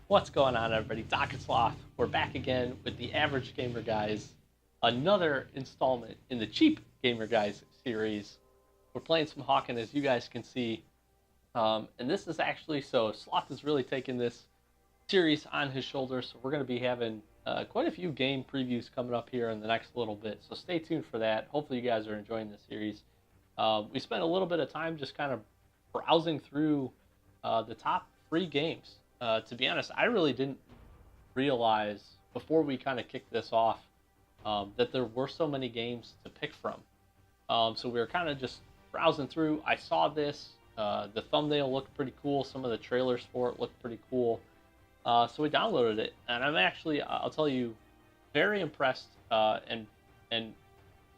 What's going on, everybody? Doc and Sloth. We're back again with the Average Gamer Guys, another installment in the Cheap Gamer Guys series. We're playing some Hawken, as you guys can see, and this is actually so Sloth is really taking this series on his shoulders. So we're going to be having quite a few game previews coming up here in the next little bit. So stay tuned for that. Hopefully, you guys are enjoying this series. We spent a little bit of time just kind of browsing through the top free games. To be honest, I really didn't realize before we kind of kicked this off that there were so many games to pick from. So we were kind of just browsing through. I saw this. The thumbnail looked pretty cool. Some of the trailers for it looked pretty cool. So we downloaded it, and I'm actually, I'll tell you, very impressed and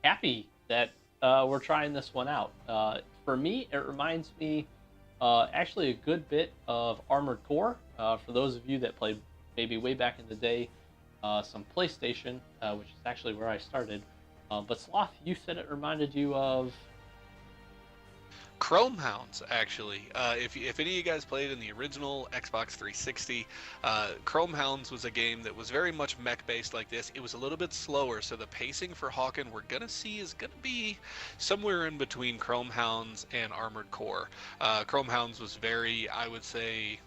happy that we're trying this one out. For me, it reminds me actually a good bit of Armored Core. For those of you that played maybe way back in the day, some PlayStation, which is actually where I started. But Sloth, you said it reminded you of... Chrome Hounds, actually. If any of you guys played in the original Xbox 360, Chrome Hounds was a game that was very much mech-based like this. It was a little bit slower, so the pacing for Hawken we're going to see is going to be somewhere in between Chrome Hounds and Armored Core. Chrome Hounds was very, I would say,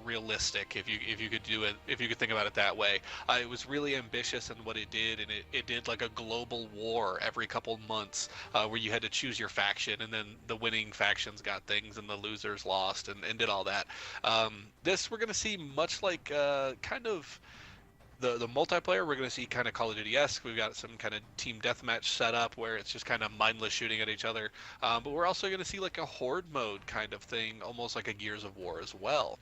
realistic, if you could do it, if you could think about it that way. It was really ambitious in what it did, and it did like a global war every couple months, where you had to choose your faction, and then the winning factions got things and the losers lost, and did all that. This we're going to see much like kind of the multiplayer. We're going to see kind of Call of Duty-esque. We've got some kind of team deathmatch set up where it's just kind of mindless shooting at each other. But we're also going to see like a horde mode kind of thing, almost like a Gears of War as well.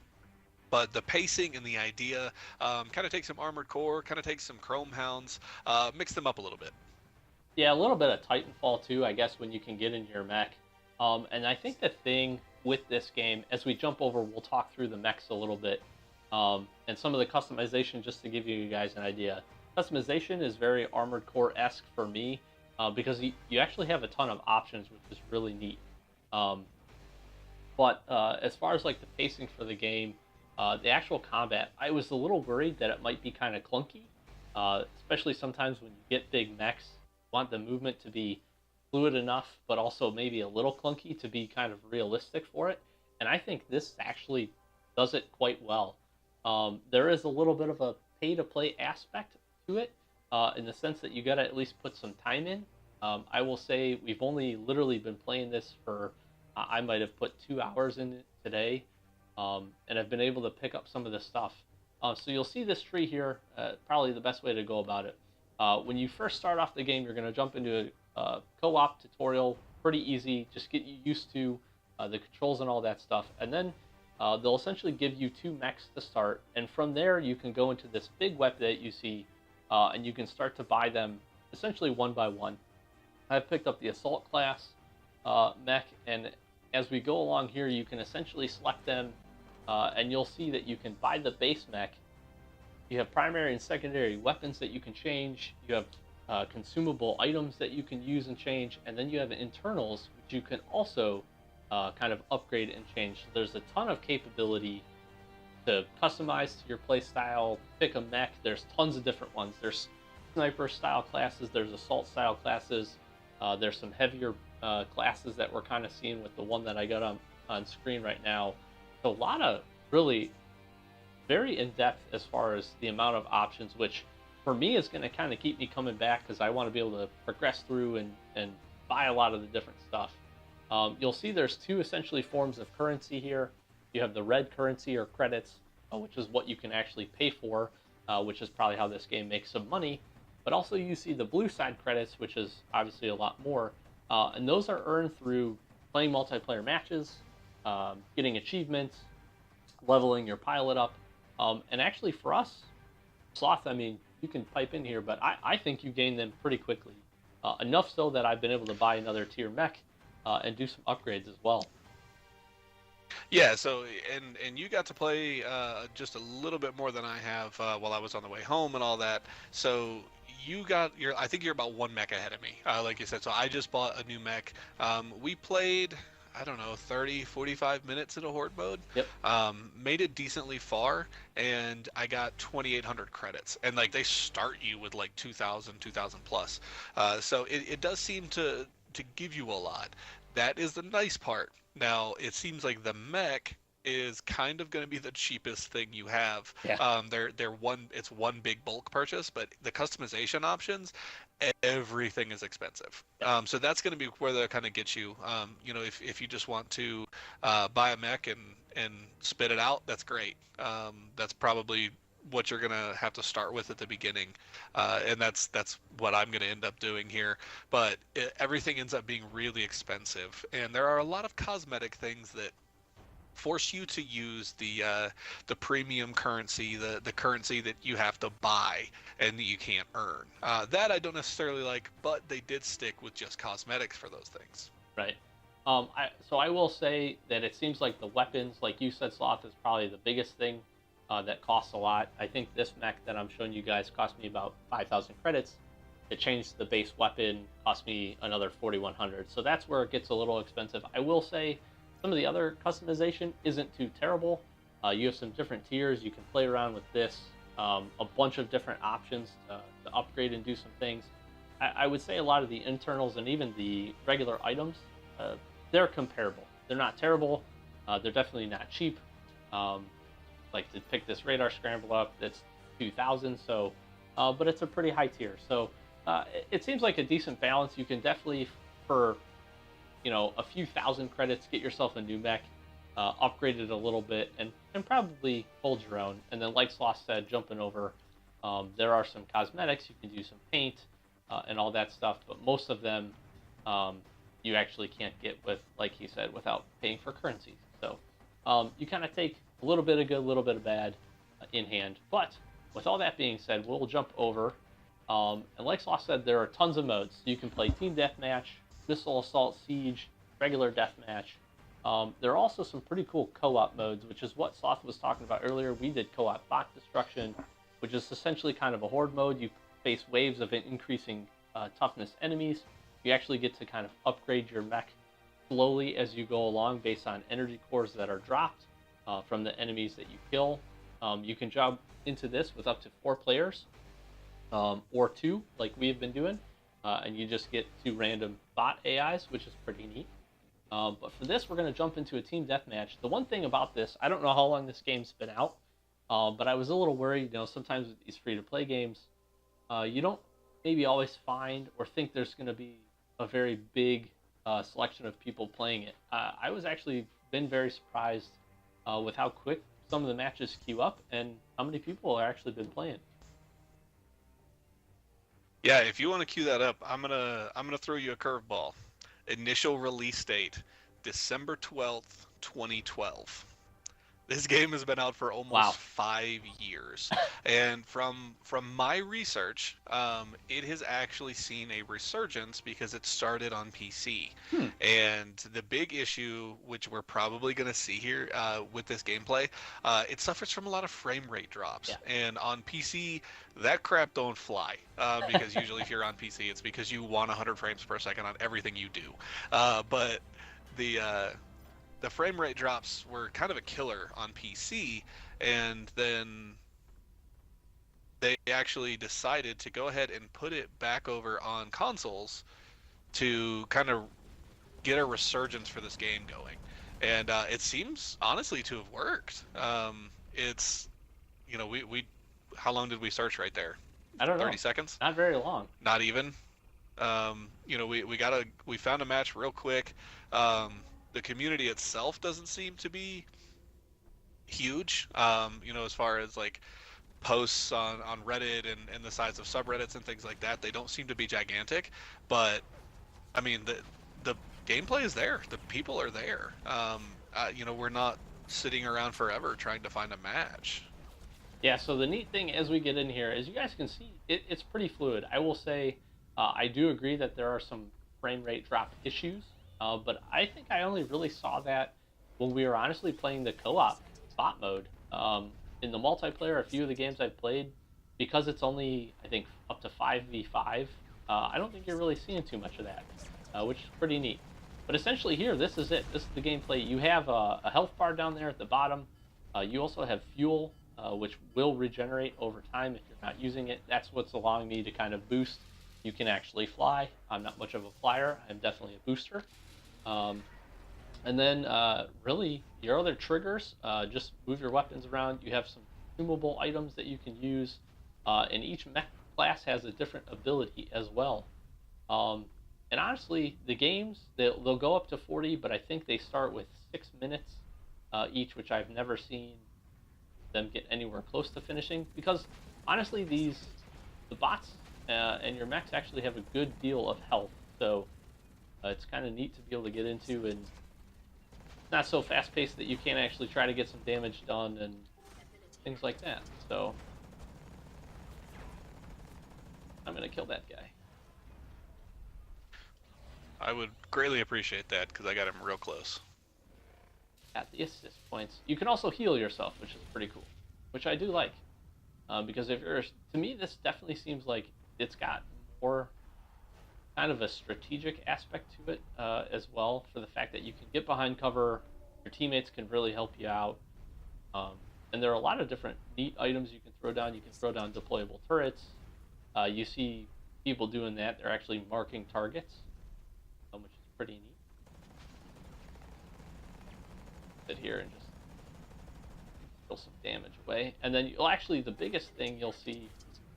But the pacing and the idea kind of takes some Armored Core, kind of takes some Chrome Hounds, mix them up a little bit. Yeah, a little bit of Titanfall too, I guess, when you can get into your mech. And I think the thing with this game, as we jump over, we'll talk through the mechs a little bit, and some of the customization, just to give you guys an idea. Customization is very Armored Core-esque for me, because you actually have a ton of options, which is really neat. But as far as like the pacing for the game, the actual combat, I was a little worried that it might be kind of clunky, especially sometimes when you get big mechs. You want the movement to be fluid enough, but also maybe a little clunky to be kind of realistic for it. And I think this actually does it quite well. There is a little bit of a pay-to-play aspect to it, in the sense that you got to at least put some time in. I will say we've only literally been playing this for, I might have put 2 hours in it today, and I've been able to pick up some of this stuff. So you'll see this tree here, probably the best way to go about it. When you first start off the game, you're going to jump into a co-op tutorial, pretty easy, just get you used to the controls and all that stuff, and then they'll essentially give you 2 mechs to start, and from there you can go into this big web that you see, and you can start to buy them essentially one by one. I've picked up the Assault class mech, and as we go along here, you can essentially select them, and you'll see that you can buy the base mech. You have primary and secondary weapons that you can change. You have consumable items that you can use and change, and then you have internals, which you can also kind of upgrade and change. So there's a ton of capability to customize to your playstyle, pick a mech. There's tons of different ones. There's sniper style classes, there's assault style classes, there's some heavier classes that we're kind of seeing with the one that I got on screen right now. So a lot of really very in-depth as far as the amount of options, which for me is going to kind of keep me coming back because I want to be able to progress through and buy a lot of the different stuff. You'll see there's 2 essentially forms of currency here. You have the red currency or credits, which is what you can actually pay for, which is probably how this game makes some money. But also you see the blue side credits, which is obviously a lot more. And those are earned through playing multiplayer matches, getting achievements, leveling your pilot up. And actually for us, Sloth, I mean, you can pipe in here, but I think you gain them pretty quickly. Enough so that I've been able to buy another tier mech and do some upgrades as well. Yeah, so and you got to play just a little bit more than I have while I was on the way home and all that. So you got I think you're about 1 mech ahead of me, like you said. So I just bought a new mech. We played I don't know, 30, 45 minutes in a horde mode. Yep. Made it decently far, and I got 2,800 credits. And like they start you with like 2,000, 2,000 plus. So it does seem to give you a lot. That is the nice part. Now it seems like the mech is kind of going to be the cheapest thing you have. Yeah. It's one big bulk purchase, but the customization options, everything is expensive. Yeah. So that's going to be where they'll kind of get you. If you just want to buy a mech and spit it out, that's great. That's probably what you're gonna have to start with at the beginning, and that's what I'm gonna end up doing here. But everything ends up being really expensive, and there are a lot of cosmetic things that force you to use the premium currency, the currency that you have to buy and that you can't earn. That I don't necessarily like, but they did stick with just cosmetics for those things. Right. So I will say that it seems like the weapons, like you said, Sloth, is probably the biggest thing that costs a lot. I think this mech that I'm showing you guys cost me about 5,000 credits. It changed the base weapon, cost me another 4,100. So that's where it gets a little expensive. I will say some of the other customization isn't too terrible. You have some different tiers. You can play around with this. A bunch of different options to upgrade and do some things. I would say a lot of the internals and even the regular items, they're comparable. They're not terrible. They're definitely not cheap. Like to pick this radar scramble up, that's 2,000. So, but it's a pretty high tier. So it seems like a decent balance. You can definitely, for a few thousand credits, get yourself a new mech, upgrade it a little bit, and probably hold your own. And then, like Sloth said, jumping over, there are some cosmetics. You can do some paint and all that stuff, but most of them you actually can't get with, like he said, without paying for currencies. So you kind of take a little bit of good, a little bit of bad in hand. But with all that being said, we'll jump over. And like Sloth said, there are tons of modes. You can play Team Deathmatch, Missile Assault, Siege, regular Deathmatch. There are also some pretty cool co-op modes, which is what Sloth was talking about earlier. We did co-op Bot Destruction, which is essentially kind of a horde mode. You face waves of increasing toughness enemies. You actually get to kind of upgrade your mech slowly as you go along based on energy cores that are dropped from the enemies that you kill. You can jump into this with up to 4 players, or 2, like we have been doing, and you just get 2 random bot AIs, which is pretty neat. But for this, we're going to jump into a team deathmatch. The one thing about this, I don't know how long this game's been out, but I was a little worried. Sometimes with these free-to-play games, you don't maybe always find or think there's going to be a very big selection of people playing it. I was actually been very surprised with how quick some of the matches queue up and how many people have actually been playing. Yeah, if you want to queue that up, I'm gonna throw you a curveball. Initial release date, December 12th, 2012. This game has been out for almost 5 years, and from my research, it has actually seen a resurgence because it started on PC. And the big issue, which we're probably going to see here with this gameplay, it suffers from a lot of frame rate drops. Yeah. And on PC, that crap don't fly, because usually if you're on PC, it's because you want 100 frames per second on everything you do. But the frame rate drops were kind of a killer on PC, and then they actually decided to go ahead and put it back over on consoles to kind of get a resurgence for this game going. And it seems honestly to have worked. It's, we how long did we search right there? I don't know. 30 seconds? Not very long. Not even. We found a match real quick. The community itself doesn't seem to be huge, as far as like posts on Reddit and the size of subreddits and things like that. They don't seem to be gigantic, but I mean the gameplay is there. The people are there. We're not sitting around forever trying to find a match. Yeah, so the neat thing as we get in here, as you guys can see, it's pretty fluid. I will say I do agree that there are some frame rate drop issues. But I think I only really saw that when we were honestly playing the co-op bot mode. In the multiplayer, a few of the games I've played, because it's only, I think, up to 5v5, I don't think you're really seeing too much of that, which is pretty neat. But essentially here, this is it. This is the gameplay. You have a health bar down there at the bottom. You also have fuel, which will regenerate over time if you're not using it. That's what's allowing me to kind of boost. You can actually fly. I'm not much of a flyer. I'm definitely a booster. And then really your other triggers, just move your weapons around. You have some consumable items that you can use. And each mech class has a different ability as well. And honestly, the games, they'll go up to 40, but I think they start with 6 minutes each, which I've never seen them get anywhere close to finishing. Because honestly, the bots and your mechs actually have a good deal of health. So it's kind of neat to be able to get into, and not so fast-paced that you can't actually try to get some damage done and things like that. So I'm going to kill that guy. I would greatly appreciate that because I got him real close. At the assist points. You can also heal yourself, which is pretty cool, which I do like. Because if you're, to me, this definitely seems like it's got more kind of a strategic aspect to it as well, for the fact that you can get behind cover, your teammates can really help you out. And there are a lot of different neat items you can throw down. You can throw down deployable turrets. You see people doing that. They're actually marking targets, which is pretty neat. Sit here and just deal some damage away. And then you'll actually, the biggest thing you'll see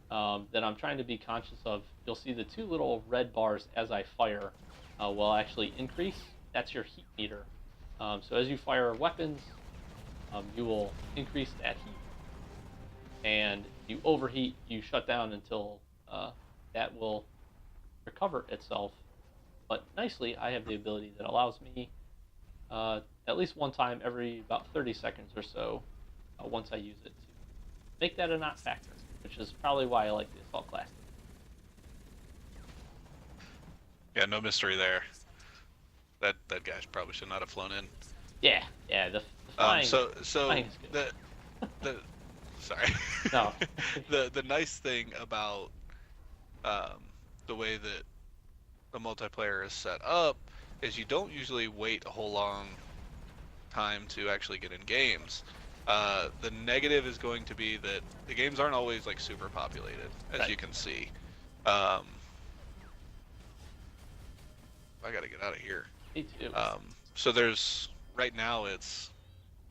that I'm trying to be conscious of, you'll see the 2 little red bars as I fire will actually increase. That's your heat meter. So as you fire weapons, you will increase that heat. And if you overheat, you shut down until that will recover itself. But nicely, I have the ability that allows me at least one time every about 30 seconds or so, once I use it, to make that a not factor, which is probably why I like the assault class. Yeah, no mystery there. That guy probably should not have flown in. Yeah, the flying. So flying is good. the sorry. No. the nice thing about the way that the multiplayer is set up is you don't usually wait a whole long time to actually get in games. The negative is going to be that the games aren't always like super populated, as Right. you can see. I gotta get out of here. Me too. So there's right now it's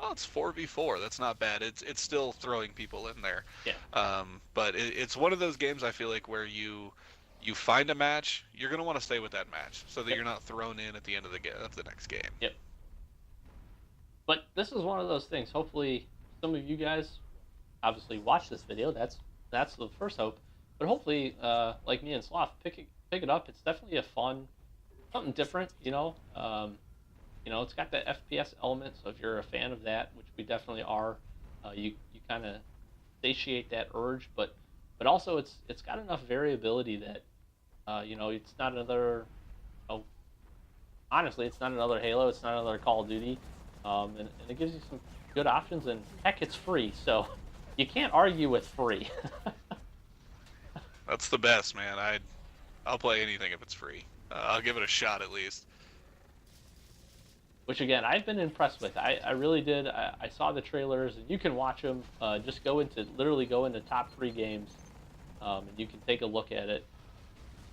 4v4. That's not bad. It's still throwing people in there. Yeah. But it's one of those games I feel like where you find a match, you're gonna want to stay with that match so that Yep. you're not thrown in at the end of the next game. Yep. But this is one of those things. Hopefully, some of you guys obviously watch this video. That's the first hope. But hopefully, like me and Sloth, pick it up. It's definitely a fun, something different. It's got the FPS element. So if you're a fan of that, which we definitely are, you kind of satiate that urge. But also it's got enough variability that it's not another. Honestly, it's not another Halo. It's not another Call of Duty. And it gives you some good options, and heck, it's free, so you can't argue with free. That's the best, man. I'll play anything if it's free. I'll give it a shot at least. Which again, I've been impressed with. I really did. I saw the trailers, and you can watch them. Just literally go into top 3 games, and you can take a look at it.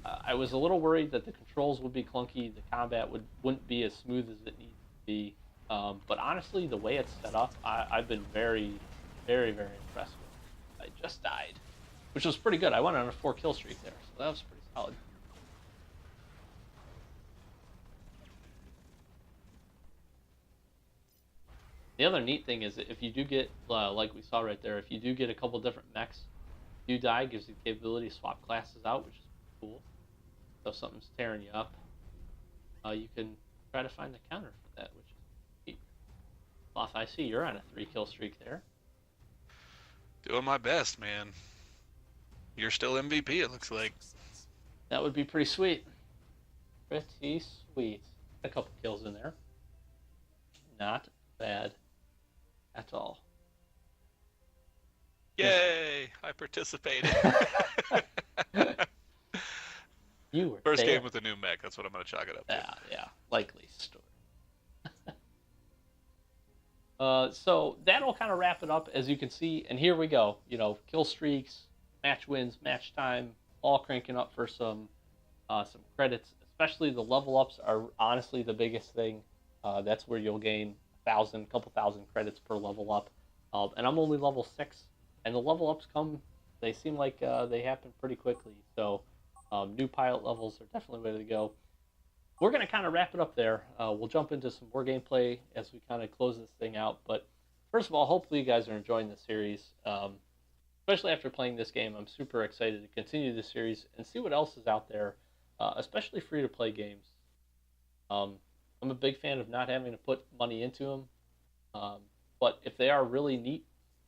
I was a little worried that the controls would be clunky, the combat wouldn't be as smooth as it needs to be. But honestly, the way it's set up, I've been very, very, very impressed with it. I just died, which was pretty good. I went on a 4 kill streak there, so that was pretty solid. The other neat thing is that if you do get, like we saw right there, if you do get a couple different mechs, you die, gives you the capability to swap classes out, which is cool. So if something's tearing you up, you can try to find the counter for that, which is neat. Sloth, I see you're on a 3 kill streak there. Doing my best, man. You're still MVP, it looks like. That would be pretty sweet. Pretty sweet. A couple kills in there. Not bad at all. Yay! I participated. You were First there. game with the new mech. That's what I'm gonna chalk it up to. Yeah, likely story. So that'll kind of wrap it up, as you can see. And here we go. Kill streaks, match wins, match time, all cranking up for some credits. Especially the level ups are honestly the biggest thing. That's where you'll gain couple thousand credits per level up. And I'm only level 6, and the level ups they seem like they happen pretty quickly. So new pilot levels are definitely the way to go. We're going to kind of wrap it up there. We'll jump into some more gameplay as we kind of close this thing out. But first of all, hopefully you guys are enjoying the series. Especially after playing this game, I'm super excited to continue this series and see what else is out there, especially free-to-play games. I'm a big fan of not having to put money into them. But if they are really neat,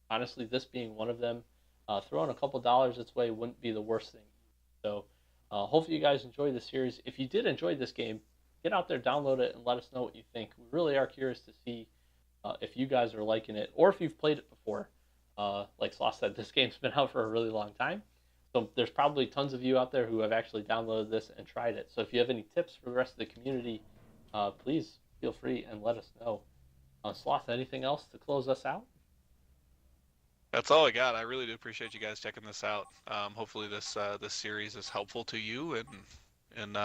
honestly, this being one of them, throwing a couple dollars its way wouldn't be the worst thing. So hopefully you guys enjoyed the series. If you did enjoy this game, get out there, download it, and let us know what you think. We really are curious to see if you guys are liking it, or if you've played it before. Like Sloth said, this game's been out for a really long time. So there's probably tons of you out there who have actually downloaded this and tried it. So if you have any tips for the rest of the community, please feel free and let us know. Sloth, anything else to close us out? That's all I got. I really do appreciate you guys checking this out. Hopefully this series is helpful to you and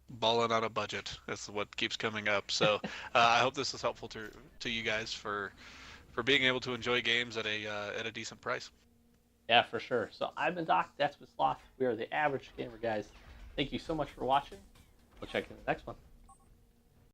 balling on a budget. That's what keeps coming up. So I hope this is helpful to you guys for being able to enjoy games at a decent price. Yeah, for sure. So I've been Doc. That's been Sloth. We are the Average Gamer guys. Thank you so much for watching. We'll check you in the next one.